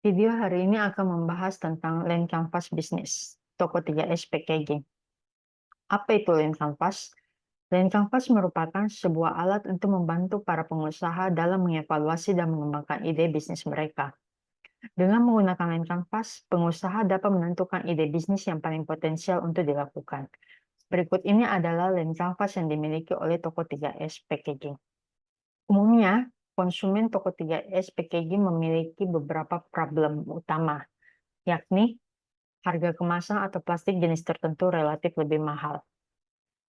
Video hari ini akan membahas tentang Land Canvas Bisnis, toko 3S Packaging. Apa itu Land Canvas? Land Canvas merupakan sebuah alat untuk membantu para pengusaha dalam mengevaluasi dan mengembangkan ide bisnis mereka. Dengan menggunakan Land Canvas, pengusaha dapat menentukan ide bisnis yang paling potensial untuk dilakukan. Berikut ini adalah Land Canvas yang dimiliki oleh toko 3S Packaging. Umumnya, konsumen toko 3S Packaging memiliki beberapa problem utama, yakni harga kemasan atau plastik jenis tertentu relatif lebih mahal.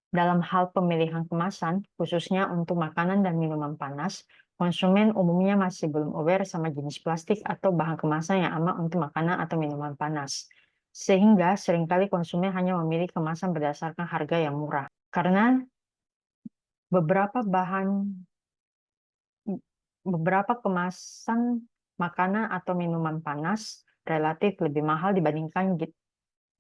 Dalam hal pemilihan kemasan, khususnya untuk makanan dan minuman panas, konsumen umumnya masih belum aware sama jenis plastik atau bahan kemasan yang aman untuk makanan atau minuman panas. Sehingga seringkali konsumen hanya memilih kemasan berdasarkan harga yang murah. Karena beberapa kemasan makanan atau minuman panas relatif lebih mahal dibandingkan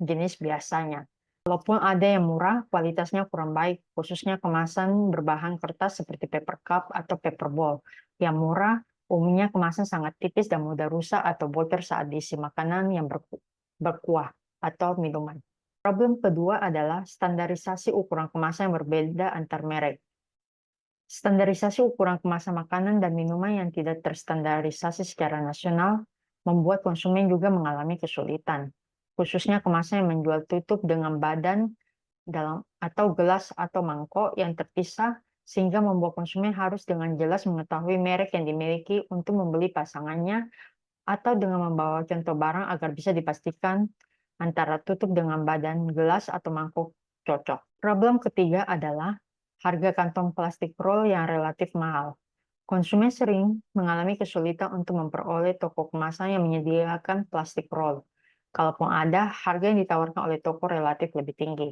jenis biasanya. Walaupun ada yang murah, kualitasnya kurang baik, khususnya kemasan berbahan kertas seperti paper cup atau paper bowl. Yang murah, umumnya kemasan sangat tipis dan mudah rusak atau bocor saat diisi makanan yang berkuah atau minuman. Problem kedua adalah standarisasi ukuran kemasan yang berbeda antar merek. Standarisasi ukuran kemasan makanan dan minuman yang tidak terstandarisasi secara nasional membuat konsumen juga mengalami kesulitan, khususnya kemasan yang menjual tutup dengan badan dalam atau gelas atau mangkok yang terpisah, sehingga membuat konsumen harus dengan jelas mengetahui merek yang dimiliki untuk membeli pasangannya, atau dengan membawa contoh barang agar bisa dipastikan antara tutup dengan badan gelas atau mangkok cocok. Problem ketiga adalah harga kantong plastik roll yang relatif mahal. Konsumen sering mengalami kesulitan untuk memperoleh toko kemasan yang menyediakan plastik roll. Kalaupun ada, harga yang ditawarkan oleh toko relatif lebih tinggi.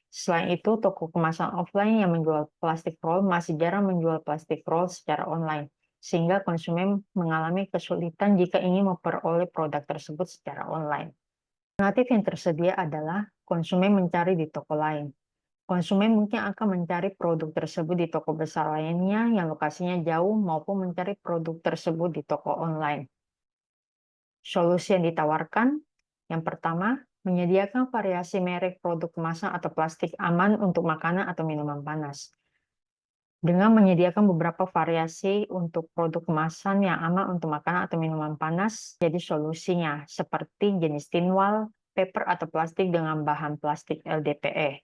Selain itu, toko kemasan offline yang menjual plastik roll masih jarang menjual plastik roll secara online, sehingga konsumen mengalami kesulitan jika ingin memperoleh produk tersebut secara online. Alternatif yang tersedia adalah konsumen mencari di toko lain. Konsumen mungkin akan mencari produk tersebut di toko besar lainnya yang lokasinya jauh maupun mencari produk tersebut di toko online. Solusi yang ditawarkan, yang pertama, menyediakan variasi merek produk kemasan atau plastik aman untuk makanan atau minuman panas. Dengan menyediakan beberapa variasi untuk produk kemasan yang aman untuk makanan atau minuman panas, jadi solusinya seperti jenis tinwal, paper atau plastik dengan bahan plastik LDPE.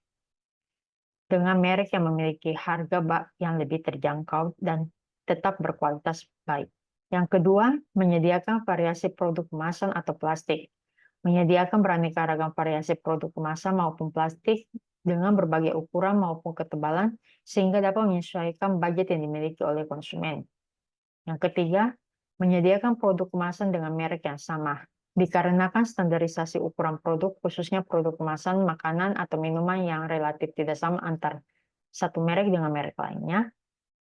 Dengan merek yang memiliki harga yang lebih terjangkau dan tetap berkualitas baik. Yang kedua, menyediakan variasi produk kemasan atau plastik. Menyediakan beraneka ragam variasi produk kemasan maupun plastik dengan berbagai ukuran maupun ketebalan sehingga dapat menyesuaikan budget yang dimiliki oleh konsumen. Yang ketiga, menyediakan produk kemasan dengan merek yang sama. Dikarenakan standarisasi ukuran produk, khususnya produk kemasan makanan atau minuman yang relatif tidak sama antar satu merek dengan merek lainnya,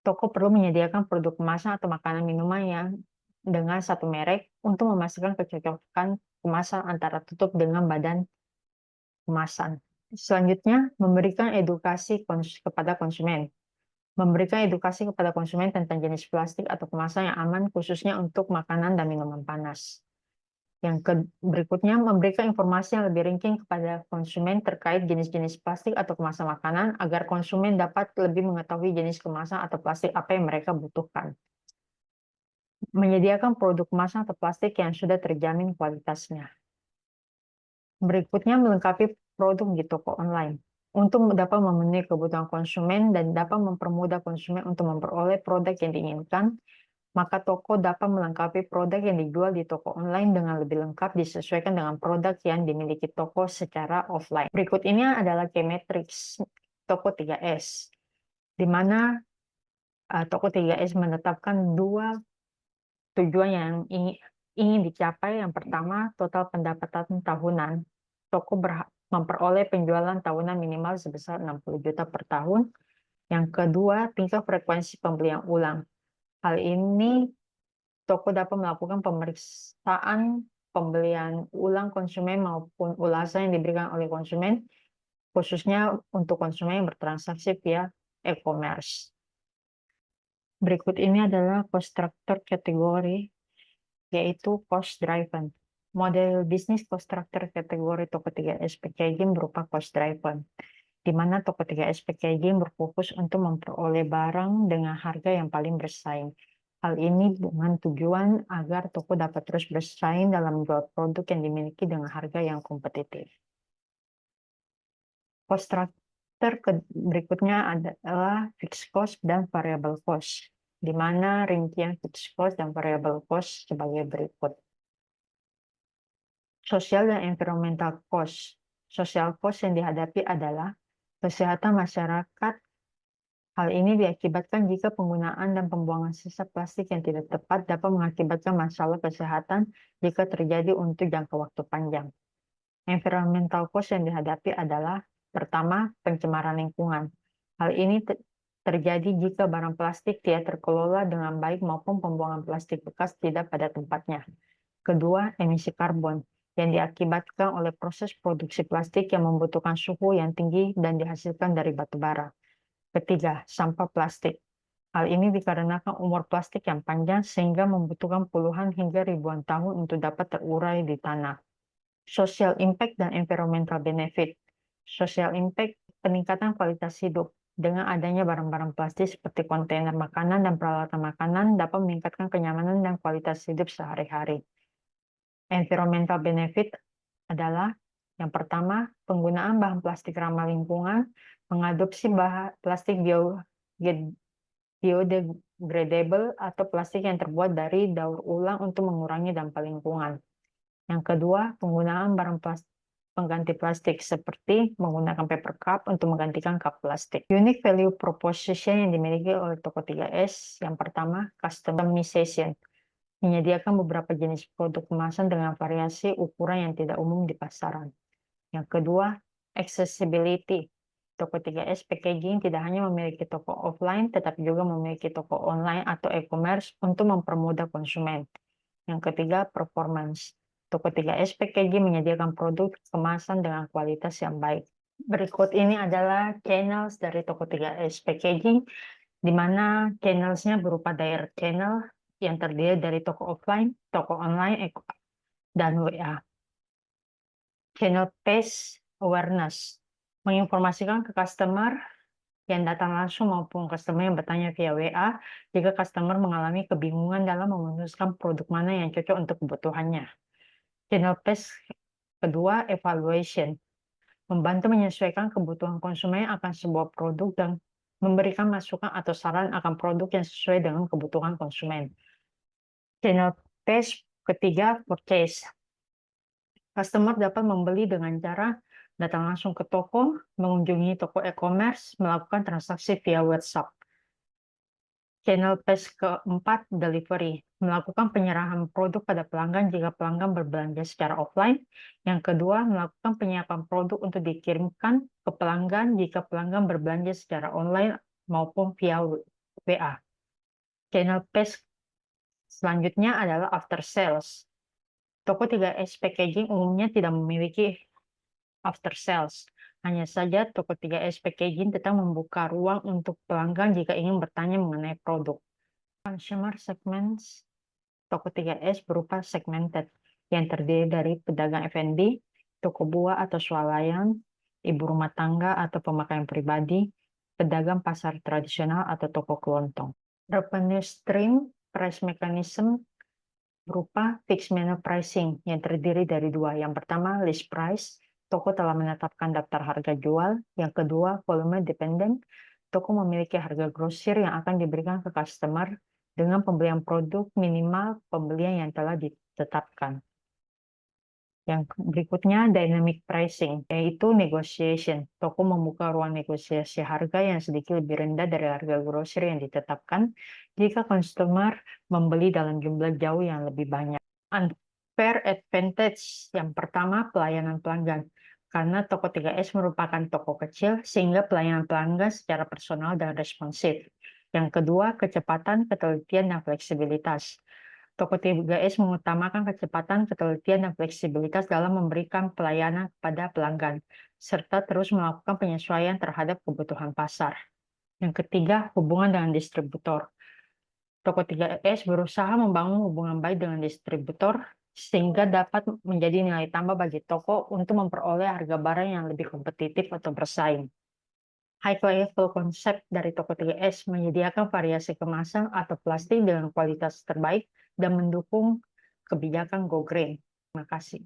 toko perlu menyediakan produk kemasan atau makanan minuman yang dengan satu merek untuk memastikan kecocokan kemasan antara tutup dengan badan kemasan. Selanjutnya, memberikan edukasi kepada konsumen. Memberikan edukasi kepada konsumen tentang jenis plastik atau kemasan yang aman khususnya untuk makanan dan minuman panas. Berikutnya, memberikan informasi yang lebih rinci kepada konsumen terkait jenis-jenis plastik atau kemasan makanan agar konsumen dapat lebih mengetahui jenis kemasan atau plastik apa yang mereka butuhkan. Menyediakan produk kemasan atau plastik yang sudah terjamin kualitasnya. Berikutnya, melengkapi produk di toko online. Untuk dapat memenuhi kebutuhan konsumen dan dapat mempermudah konsumen untuk memperoleh produk yang diinginkan, maka toko dapat melengkapi produk yang dijual di toko online dengan lebih lengkap disesuaikan dengan produk yang dimiliki toko secara offline. Berikut ini adalah key matrix toko 3S, di mana toko 3S menetapkan dua tujuan yang ingin dicapai. Yang pertama, total pendapatan tahunan. Toko memperoleh penjualan tahunan minimal sebesar 60 juta per tahun. Yang kedua, tingkat frekuensi pembelian ulang. Hal ini toko dapat melakukan pemeriksaan pembelian ulang konsumen maupun ulasan yang diberikan oleh konsumen, khususnya untuk konsumen yang bertransaksi via e-commerce. Berikut ini adalah cost structure kategori yaitu cost driven. Model bisnis cost structure kategori toko 3S packaging berupa cost driven, di mana toko 3S packaging berfokus untuk memperoleh barang dengan harga yang paling bersaing. Hal ini dengan tujuan agar toko dapat terus bersaing dalam menjual produk yang dimiliki dengan harga yang kompetitif. Cost structure berikutnya adalah fixed cost dan variable cost, di mana rincian fixed cost dan variable cost sebagai berikut. Sosial dan environmental cost. Social cost yang dihadapi adalah kesehatan masyarakat. Hal ini diakibatkan jika penggunaan dan pembuangan sisa plastik yang tidak tepat dapat mengakibatkan masalah kesehatan jika terjadi untuk jangka waktu panjang. Environmental cost yang dihadapi adalah pertama, pencemaran lingkungan. Hal ini terjadi jika barang plastik tidak terkelola dengan baik maupun pembuangan plastik bekas tidak pada tempatnya. Kedua, emisi karbon yang diakibatkan oleh proses produksi plastik yang membutuhkan suhu yang tinggi dan dihasilkan dari batu bara. Ketiga, sampah plastik. Hal ini dikarenakan umur plastik yang panjang sehingga membutuhkan puluhan hingga ribuan tahun untuk dapat terurai di tanah. Social impact dan environmental benefit. Social impact, peningkatan kualitas hidup. Dengan adanya barang-barang plastik seperti kontainer makanan dan peralatan makanan dapat meningkatkan kenyamanan dan kualitas hidup sehari-hari. Environmental benefit adalah yang pertama, penggunaan bahan plastik ramah lingkungan, mengadopsi bahan plastik biodegradable atau plastik yang terbuat dari daur ulang untuk mengurangi dampak lingkungan. Yang kedua, penggunaan barang pengganti plastik seperti menggunakan paper cup untuk menggantikan cup plastik. Unique value proposition yang dimiliki oleh toko 3S, yang pertama, customization. Menyediakan beberapa jenis produk kemasan dengan variasi ukuran yang tidak umum di pasaran. Yang kedua, accessibility. Toko 3S packaging tidak hanya memiliki toko offline, tetapi juga memiliki toko online atau e-commerce untuk mempermudah konsumen. Yang ketiga, performance. Toko 3S packaging menyediakan produk kemasan dengan kualitas yang baik. Berikut ini adalah channels dari toko 3S packaging, di mana channelsnya berupa direct channel yang terdiri dari toko offline, toko online, dan WA. Channel page awareness, menginformasikan ke customer yang datang langsung maupun customer yang bertanya via WA jika customer mengalami kebingungan dalam memutuskan produk mana yang cocok untuk kebutuhannya. Channel page kedua, evaluation, membantu menyesuaikan kebutuhan konsumen akan sebuah produk dan memberikan masukan atau saran akan produk yang sesuai dengan kebutuhan konsumen. Channel page ketiga, purchase, customer dapat membeli dengan cara datang langsung ke toko, mengunjungi toko e-commerce, melakukan transaksi via WhatsApp. Channel page keempat, delivery, melakukan penyerahan produk pada pelanggan jika pelanggan berbelanja secara offline. Yang kedua, melakukan penyiapan produk untuk dikirimkan ke pelanggan jika pelanggan berbelanja secara online maupun via WA. Channel page selanjutnya adalah after sales. Toko 3S packaging umumnya tidak memiliki after sales. Hanya saja toko 3S packaging tetap membuka ruang untuk pelanggan jika ingin bertanya mengenai produk. Consumer segments toko 3S berupa segmented, yang terdiri dari pedagang F&B, toko buah atau swalayan, ibu rumah tangga atau pemakaian pribadi, pedagang pasar tradisional atau toko kelontong. Revenue stream price mechanism berupa fixed menu pricing yang terdiri dari dua. Yang pertama, list price. Toko telah menetapkan daftar harga jual. Yang kedua, volume dependent. Toko memiliki harga grosir yang akan diberikan ke customer dengan pembelian produk minimal pembelian yang telah ditetapkan. Yang berikutnya, dynamic pricing, yaitu negotiation. Toko membuka ruang negosiasi harga yang sedikit lebih rendah dari harga grosir yang ditetapkan jika customer membeli dalam jumlah jauh yang lebih banyak. Unfair advantage, yang pertama, pelayanan pelanggan. Karena toko 3S merupakan toko kecil, sehingga pelayanan pelanggan secara personal dan responsif. Yang kedua, kecepatan, ketelitian, dan fleksibilitas. Toko 3S mengutamakan kecepatan, ketelitian, dan fleksibilitas dalam memberikan pelayanan kepada pelanggan, serta terus melakukan penyesuaian terhadap kebutuhan pasar. Yang ketiga, hubungan dengan distributor. Toko 3S berusaha membangun hubungan baik dengan distributor sehingga dapat menjadi nilai tambah bagi toko untuk memperoleh harga barang yang lebih kompetitif atau bersaing. High level konsep dari toko 3S menyediakan variasi kemasan atau plastik dengan kualitas terbaik dan mendukung kebijakan Go Green. Terima kasih.